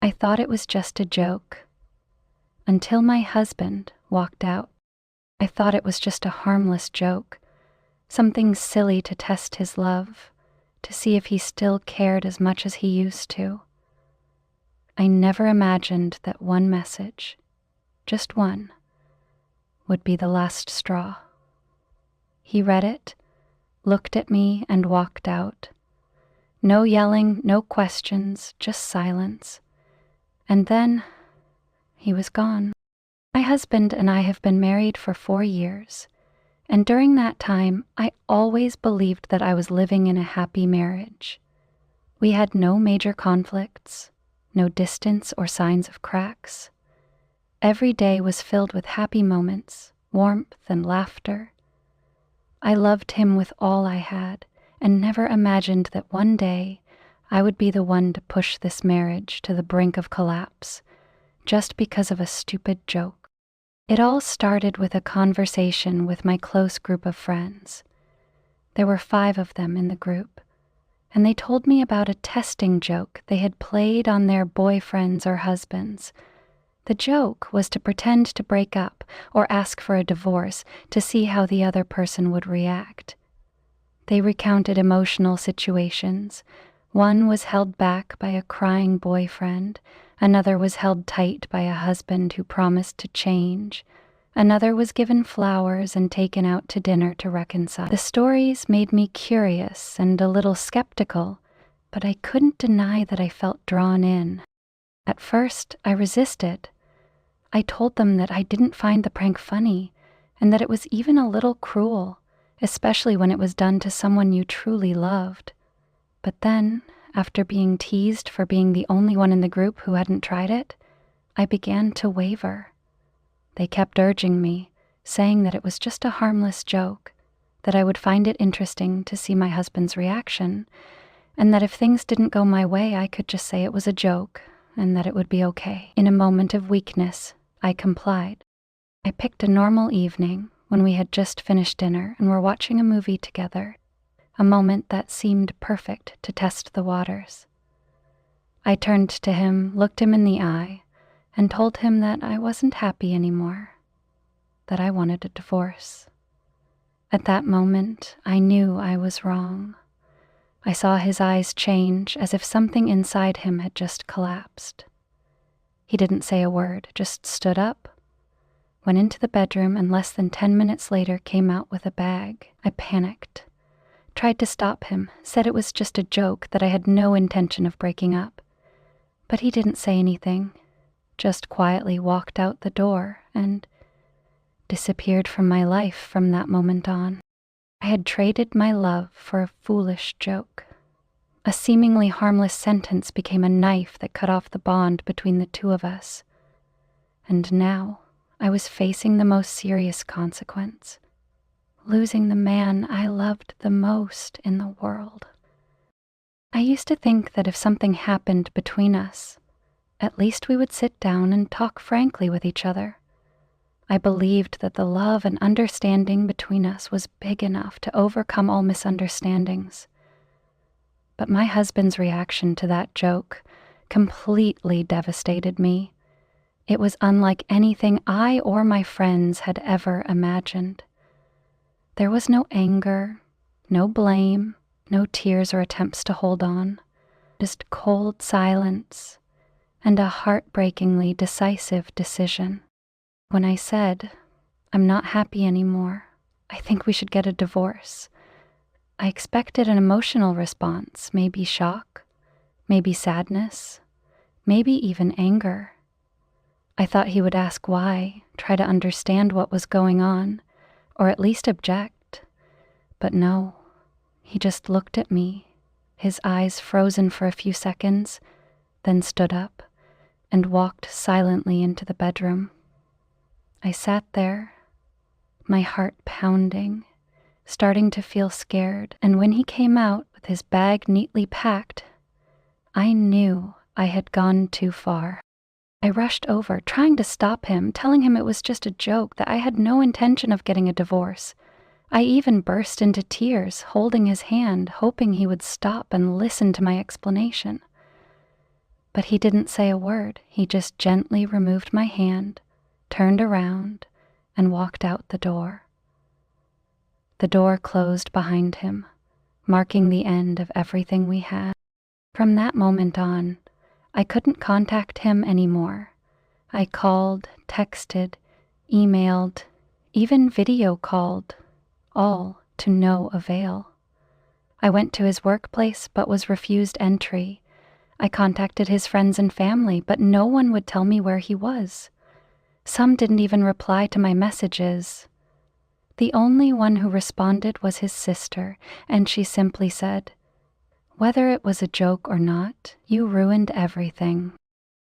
I thought it was just a joke. Until my husband walked out. I thought it was just a harmless joke, something silly to test his love, to see if he still cared as much as he used to. I never imagined that one message, just one, would be the last straw. He read it, looked at me, and walked out. No yelling, no questions, just silence. And then he was gone. My husband and I have been married for 4 years, and during that time, I always believed that I was living in a happy marriage. We had no major conflicts, no distance or signs of cracks. Every day was filled with happy moments, warmth and laughter. I loved him with all I had, and never imagined that one day I would be the one to push this marriage to the brink of collapse, just because of a stupid joke. It all started with a conversation with my close group of friends. There were 5 of them in the group, and they told me about a testing joke they had played on their boyfriends or husbands. The joke was to pretend to break up or ask for a divorce to see how the other person would react. They recounted emotional situations. One was held back by a crying boyfriend. Another was held tight by a husband who promised to change. Another was given flowers and taken out to dinner to reconcile. The stories made me curious and a little skeptical, but I couldn't deny that I felt drawn in. At first, I resisted. I told them that I didn't find the prank funny, and that it was even a little cruel, especially when it was done to someone you truly loved. But then, after being teased for being the only one in the group who hadn't tried it, I began to waver. They kept urging me, saying that it was just a harmless joke, that I would find it interesting to see my husband's reaction, and that if things didn't go my way, I could just say it was a joke, and that it would be okay. In a moment of weakness, I complied. I picked a normal evening when we had just finished dinner and were watching a movie together, a moment that seemed perfect to test the waters. I turned to him, looked him in the eye, and told him that I wasn't happy anymore, that I wanted a divorce. At that moment, I knew I was wrong. I saw his eyes change as if something inside him had just collapsed. He didn't say a word, just stood up, went into the bedroom, and less than 10 minutes later came out with a bag. I panicked, tried to stop him, said it was just a joke, that I had no intention of breaking up. But he didn't say anything, just quietly walked out the door and disappeared from my life from that moment on. I had traded my love for a foolish joke. A seemingly harmless sentence became a knife that cut off the bond between the two of us. And now I was facing the most serious consequence, losing the man I loved the most in the world. I used to think that if something happened between us, at least we would sit down and talk frankly with each other. I believed that the love and understanding between us was big enough to overcome all misunderstandings. But my husband's reaction to that joke completely devastated me. It was unlike anything I or my friends had ever imagined. There was no anger, no blame, no tears or attempts to hold on, just cold silence and a heartbreakingly decisive decision. When I said, "I'm not happy anymore, I think we should get a divorce," I expected an emotional response, maybe shock, maybe sadness, maybe even anger. I thought he would ask why, try to understand what was going on, or at least object. But no, he just looked at me, his eyes frozen for a few seconds, then stood up and walked silently into the bedroom. I sat there, my heart pounding, starting to feel scared, and when he came out with his bag neatly packed, I knew I had gone too far. I rushed over, trying to stop him, telling him it was just a joke, that I had no intention of getting a divorce. I even burst into tears, holding his hand, hoping he would stop and listen to my explanation. But he didn't say a word. He just gently removed my hand, turned around, and walked out the door. The door closed behind him, marking the end of everything we had. From that moment on, I couldn't contact him anymore. I called, texted, emailed, even video called, all to no avail. I went to his workplace but was refused entry. I contacted his friends and family, but no one would tell me where he was. Some didn't even reply to my messages. The only one who responded was his sister, and she simply said, "Whether it was a joke or not, you ruined everything."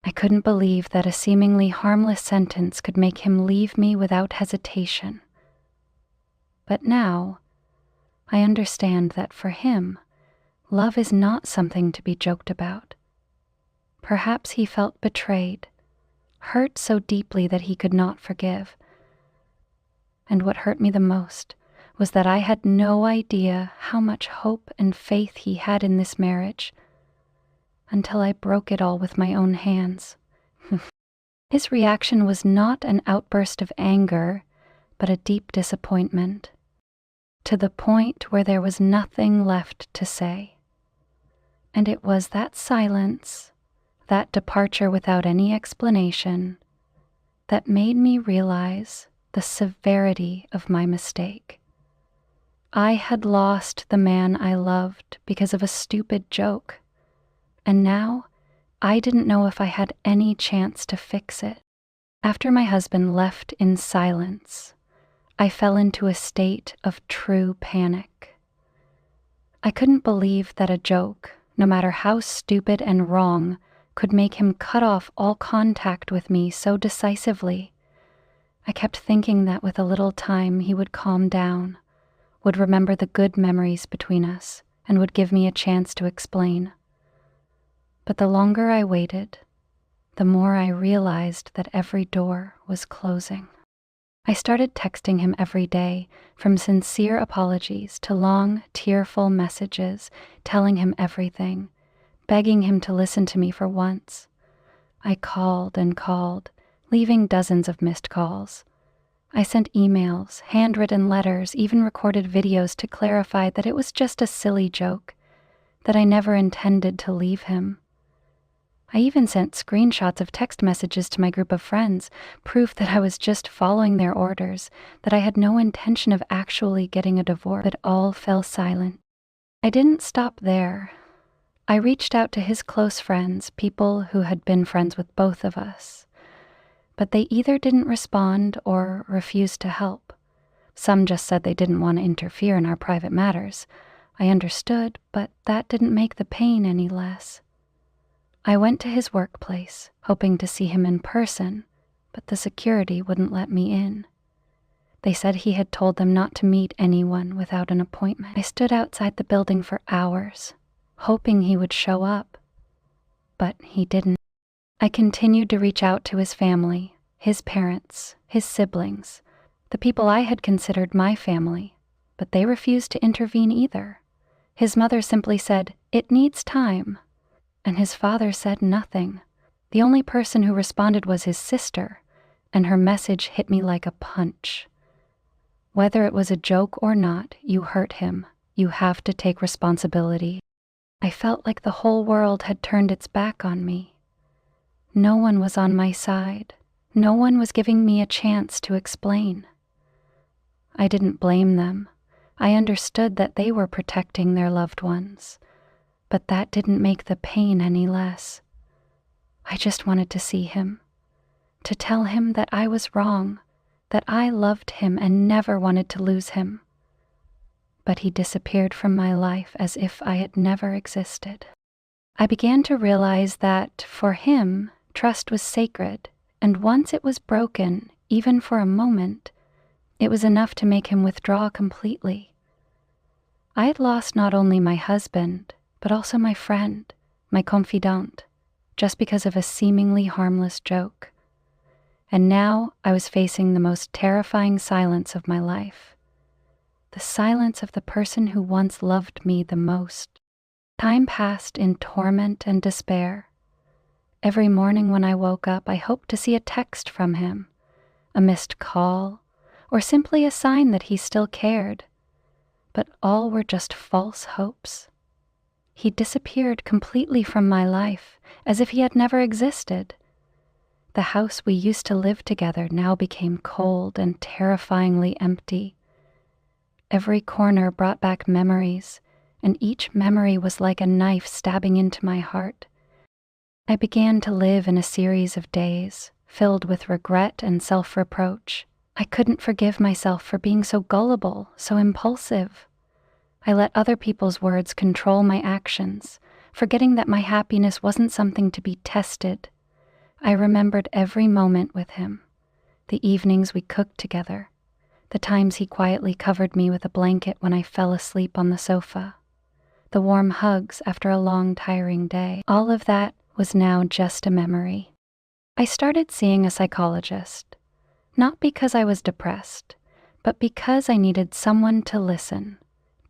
I couldn't believe that a seemingly harmless sentence could make him leave me without hesitation. But now, I understand that for him, love is not something to be joked about. Perhaps he felt betrayed, hurt so deeply that he could not forgive. And what hurt me the most was that I had no idea how much hope and faith he had in this marriage until I broke it all with my own hands. His reaction was not an outburst of anger, but a deep disappointment, to the point where there was nothing left to say. And it was that silence, that departure without any explanation, that made me realize the severity of my mistake. I had lost the man I loved because of a stupid joke, and now I didn't know if I had any chance to fix it. After my husband left in silence, I fell into a state of true panic. I couldn't believe that a joke, no matter how stupid and wrong, could make him cut off all contact with me so decisively. I kept thinking that with a little time he would calm down, would remember the good memories between us, and would give me a chance to explain. But the longer I waited, the more I realized that every door was closing. I started texting him every day, from sincere apologies to long, tearful messages, telling him everything, begging him to listen to me for once. I called and called, leaving dozens of missed calls. I sent emails, handwritten letters, even recorded videos to clarify that it was just a silly joke, that I never intended to leave him. I even sent screenshots of text messages to my group of friends, proof that I was just following their orders, that I had no intention of actually getting a divorce. But all fell silent. I didn't stop there. I reached out to his close friends, people who had been friends with both of us. But they either didn't respond or refused to help. Some just said they didn't want to interfere in our private matters. I understood, but that didn't make the pain any less. I went to his workplace, hoping to see him in person, but the security wouldn't let me in. They said he had told them not to meet anyone without an appointment. I stood outside the building for hours, hoping he would show up, but he didn't. I continued to reach out to his family, his parents, his siblings, the people I had considered my family, but they refused to intervene either. His mother simply said, "It needs time," and his father said nothing. The only person who responded was his sister, and her message hit me like a punch. Whether it was a joke or not, you hurt him. You have to take responsibility. I felt like the whole world had turned its back on me. No one was on my side. No one was giving me a chance to explain. I didn't blame them. I understood that they were protecting their loved ones, but that didn't make the pain any less. I just wanted to see him, to tell him that I was wrong, that I loved him and never wanted to lose him. But he disappeared from my life as if I had never existed. I began to realize that, for him, trust was sacred, and once it was broken, even for a moment, it was enough to make him withdraw completely. I had lost not only my husband, but also my friend, my confidant, just because of a seemingly harmless joke. And now I was facing the most terrifying silence of my life, the silence of the person who once loved me the most. Time passed in torment and despair. Every morning when I woke up, I hoped to see a text from him, a missed call, or simply a sign that he still cared. But all were just false hopes. He disappeared completely from my life, as if he had never existed. The house we used to live together now became cold and terrifyingly empty. Every corner brought back memories, and each memory was like a knife stabbing into my heart. I began to live in a series of days, filled with regret and self-reproach. I couldn't forgive myself for being so gullible, so impulsive. I let other people's words control my actions, forgetting that my happiness wasn't something to be tested. I remembered every moment with him, the evenings we cooked together, the times he quietly covered me with a blanket when I fell asleep on the sofa, the warm hugs after a long, tiring day. All of that was now just a memory. I started seeing a psychologist, not because I was depressed, but because I needed someone to listen,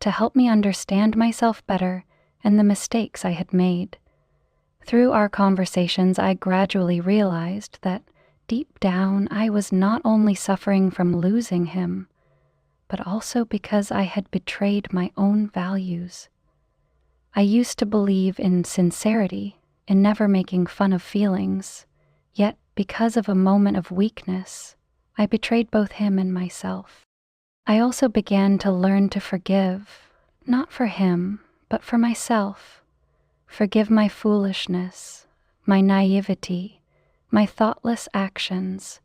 to help me understand myself better and the mistakes I had made. Through our conversations, I gradually realized that deep down I was not only suffering from losing him, but also because I had betrayed my own values. I used to believe in sincerity, in never making fun of feelings, yet because of a moment of weakness, I betrayed both him and myself. I also began to learn to forgive, not for him, but for myself. Forgive my foolishness, my naivety, my thoughtless actions.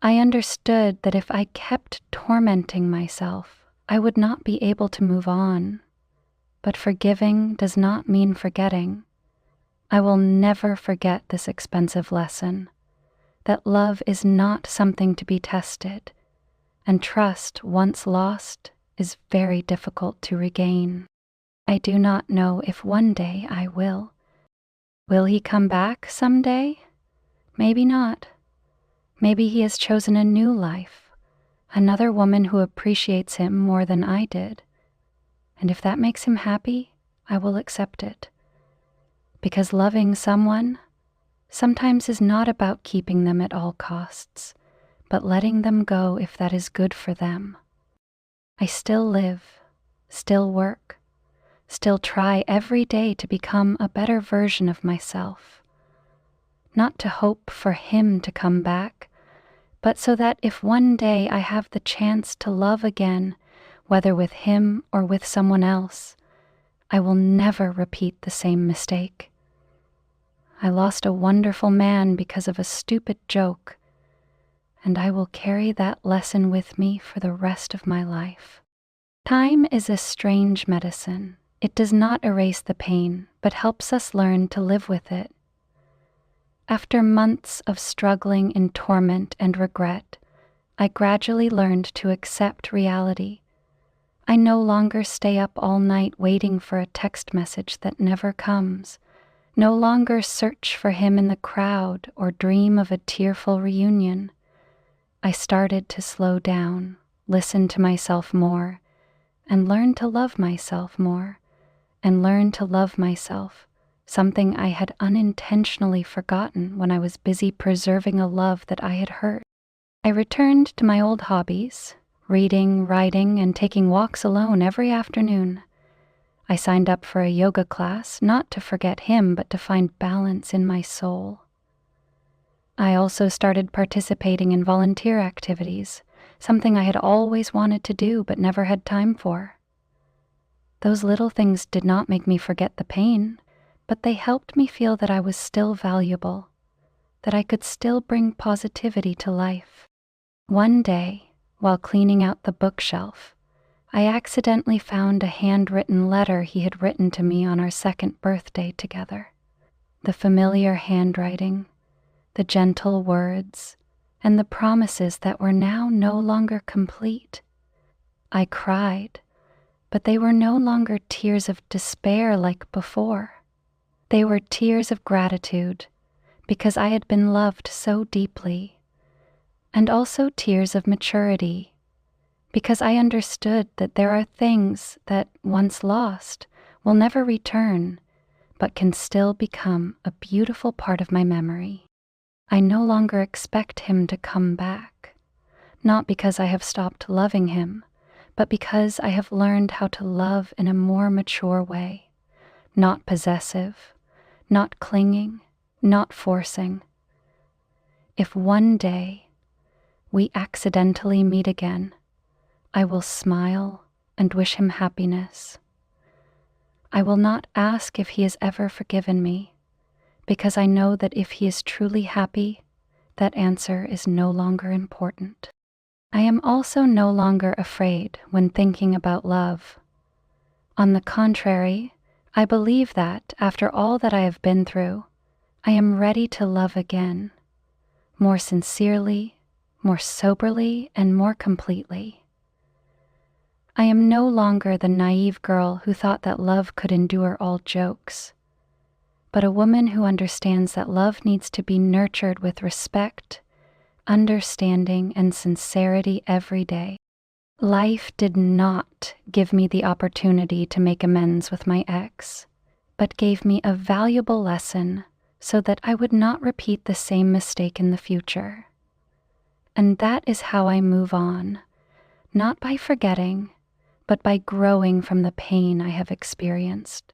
I understood that if I kept tormenting myself, I would not be able to move on. But forgiving does not mean forgetting. I will never forget this expensive lesson, that love is not something to be tested, and trust, once lost, is very difficult to regain. I do not know if one day I will. Will he come back someday? Maybe not. Maybe he has chosen a new life, another woman who appreciates him more than I did. And if that makes him happy, I will accept it. Because loving someone sometimes is not about keeping them at all costs, but letting them go if that is good for them. I still live, still work, still try every day to become a better version of myself. Not to hope for him to come back, but so that if one day I have the chance to love again, whether with him or with someone else, I will never repeat the same mistake. I lost a wonderful man because of a stupid joke, and I will carry that lesson with me for the rest of my life. Time is a strange medicine. It does not erase the pain, but helps us learn to live with it. After months of struggling in torment and regret, I gradually learned to accept reality. I no longer stay up all night waiting for a text message that never comes, no longer search for him in the crowd or dream of a tearful reunion. I started to slow down, listen to myself more, and learn to love myself more, and learn to love myself, something I had unintentionally forgotten when I was busy preserving a love that I had hurt. I returned to my old hobbies, reading, writing, and taking walks alone every afternoon. I signed up for a yoga class, not to forget him, but to find balance in my soul. I also started participating in volunteer activities, something I had always wanted to do but never had time for. Those little things did not make me forget the pain, but they helped me feel that I was still valuable, that I could still bring positivity to life. One day, while cleaning out the bookshelf, I accidentally found a handwritten letter he had written to me on our second birthday together. The familiar handwriting, the gentle words, and the promises that were now no longer complete. I cried, but they were no longer tears of despair like before. They were tears of gratitude, because I had been loved so deeply, and also tears of maturity, because I understood that there are things that, once lost, will never return, but can still become a beautiful part of my memory. I no longer expect him to come back, not because I have stopped loving him, but because I have learned how to love in a more mature way, not possessive, not clinging, not forcing. If one day we accidentally meet again, I will smile and wish him happiness. I will not ask if he has ever forgiven me, because I know that if he is truly happy, that answer is no longer important. I am also no longer afraid when thinking about love. On the contrary, I believe that, after all that I have been through, I am ready to love again, more sincerely, more soberly, and more completely. I am no longer the naive girl who thought that love could endure all jokes, but a woman who understands that love needs to be nurtured with respect, understanding, and sincerity every day. Life did not give me the opportunity to make amends with my ex, but gave me a valuable lesson so that I would not repeat the same mistake in the future. And that is how I move on, not by forgetting, but by growing from the pain I have experienced.